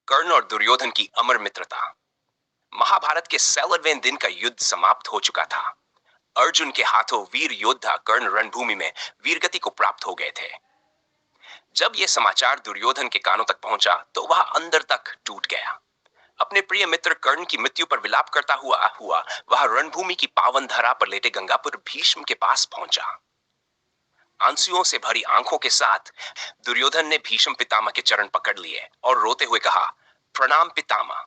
कर्ण और दुर्योधन की अमर मित्रता। महाभारत के 11वें दिन का युद्ध समाप्त हो चुका था। अर्जुन के हाथों वीर योद्धा कर्ण रणभूमि में वीरगति को प्राप्त हो गए थे। जब यह समाचार दुर्योधन के कानों तक पहुंचा तो वह अंदर तक टूट गया। अपने प्रिय मित्र कर्ण की मृत्यु पर विलाप करता हुआ हुआ वह रणभूमि की पावन धरा पर लेटे गंगापुर भीष्म के पास पहुंचा। आंसुओं से भरी आंखों के साथ दुर्योधन ने भीष्म पितामह के चरण पकड़ लिए और रोते हुए कहा, प्रणाम पितामह।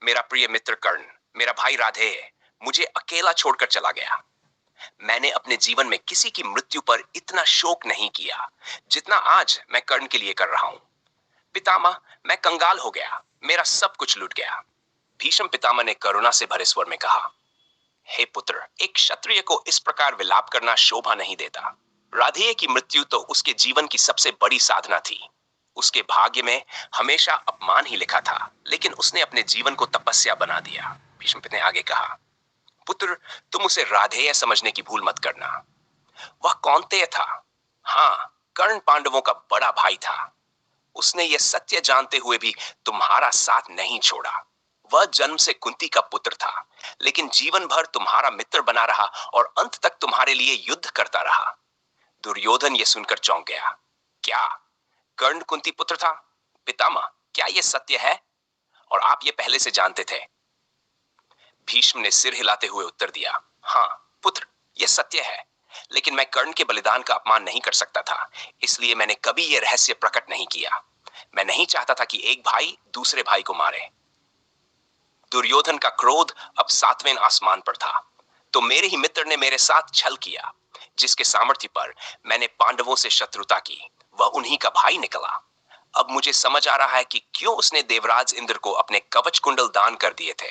मेरा प्रिय मित्र कर्ण, मेरा भाई राधेय मुझे अकेला छोड़कर चला गया। मैंने अपने जीवन में किसी की मृत्यु पर इतना शोक नहीं किया जितना आज मैं कर्ण के लिए कर रहा हूं। पितामह, मैं कंगाल हो गया, मेरा सब कुछ लूट गया। भीष्म पितामह ने करुणा से भरे स्वर में कहा, हे पुत्र, एक क्षत्रिय को इस प्रकार विलाप करना शोभा नहीं देता। राधेय की मृत्यु तो उसके जीवन की सबसे बड़ी साधना थी। उसके भाग्य में हमेशा अपमान ही लिखा था, लेकिन उसने अपने जीवन को तपस्या बना दिया। भीष्म पिता ने आगे कहा, पुत्र, तुम उसे राधेय समझने की भूल मत करना। वह कौन्तेय था। हाँ, कर्ण पांडवों का बड़ा भाई था। उसने यह सत्य जानते हुए भी तुम्हारा साथ नहीं छोड़ा। वह जन्म से कुंती का पुत्र था, लेकिन जीवन भर तुम्हारा मित्र बना रहा और अंत तक तुम्हारे लिए युद्ध करता रहा। दुर्योधन यह सुनकर चौंक गया। क्या कर्ण कुंती पुत्र था? पितामह, क्या यह सत्य है और आप यह पहले से जानते थे? भीष्म ने सिर हिलाते हुए उत्तर दिया, हाँ पुत्र, यह सत्य है, लेकिन मैं कर्ण के बलिदान का अपमान नहीं कर सकता था, इसलिए मैंने कभी यह रहस्य प्रकट नहीं किया। मैं नहीं चाहता था कि एक भाई दूसरे भाई को मारे। दुर्योधन का क्रोध अब 7वें आसमान पर था। तो मेरे ही मित्र ने मेरे साथ छल किया। जिसके सामर्थ्य पर मैंने पांडवों से शत्रुता की, वह उन्हीं का भाई निकला। अब मुझे समझ आ रहा है कि क्यों उसने देवराज इंद्र को अपने कवच कुंडल दान कर दिए थे,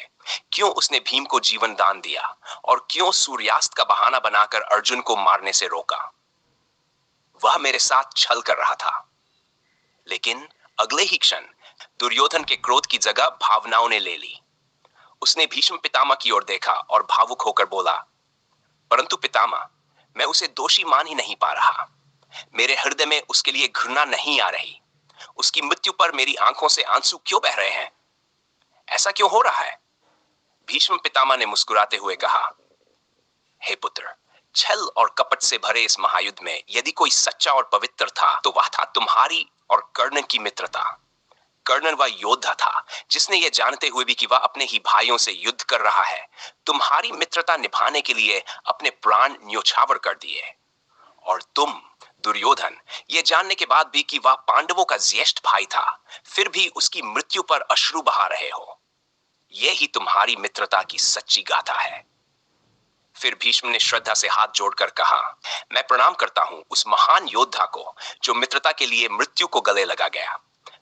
क्यों उसने भीम को जीवन दान दिया और क्यों सूर्यास्त का बहाना बनाकर अर्जुन को मारने से रोका। वह मेरे साथ छल कर रहा था। लेकिन अगले ही क्षण दुर्योधन के क्रोध की जगह भावनाओं ने ले ली। उसने भीष्म पितामह की ओर देखा और भावुक होकर बोला, परंतु पितामह, मैं उसे दोषी मान ही नहीं पा रहा। मेरे हृदय में उसके लिए घृणा नहीं आ रही। उसकी मृत्यु पर मेरी आंखों से आंसू क्यों बह रहे हैं? ऐसा क्यों हो रहा है? भीष्म पितामह ने मुस्कुराते हुए कहा, हे पुत्र, छल और कपट से भरे इस महायुद्ध में यदि कोई सच्चा और पवित्र था तो वह था तुम्हारी और कर्ण की मित्रता। कर्ण वह योद्धा था जिसने यह जानते हुए भी कि वह अपने ही भाइयों से युद्ध कर रहा है, तुम्हारी मित्रता निभाने के लिए अपने प्राण न्योछावर कर दिए। और तुम दुर्योधन, ये जानने के बाद भी कि वह पांडवों का ज्येष्ठ भाई था, फिर भी उसकी मृत्यु पर अश्रु बहा रहे हो। यह ही तुम्हारी मित्रता की सच्ची गाथा है। फिर भीष्म ने श्रद्धा से हाथ जोड़कर कहा, मैं प्रणाम करता हूं उस महान योद्धा को जो मित्रता के लिए मृत्यु को गले लगा गया।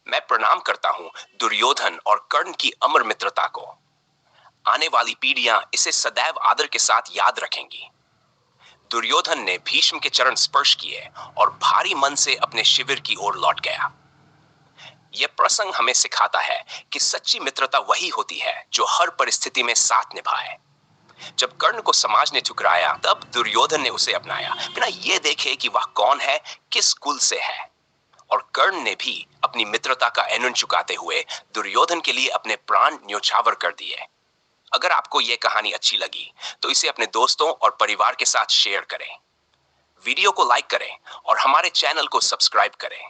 मैं प्रणाम करता हूं दुर्योधन और कर्ण की अमर मित्रता को। आने वाली पीढ़ियां इसे सदैव आदर के साथ याद रखेंगी। दुर्योधन ने भीष्म के चरण स्पर्श किए और भारी मन से अपने शिविर की ओर लौट गया। यह प्रसंग हमें सिखाता है कि सच्ची मित्रता वही होती है जो हर परिस्थिति में साथ निभाए। जब कर्ण को समाज ने ठुकराया, तब दुर्योधन ने उसे अपनाया, बिना यह देखे कि वह कौन है, किस कुल से है। और कर्ण ने भी अपनी मित्रता का ऐनुन चुकाते हुए दुर्योधन के लिए अपने प्राण न्योछावर कर दिए। अगर आपको यह कहानी अच्छी लगी तो इसे अपने दोस्तों और परिवार के साथ शेयर करें। वीडियो को लाइक करें और हमारे चैनल को सब्सक्राइब करें।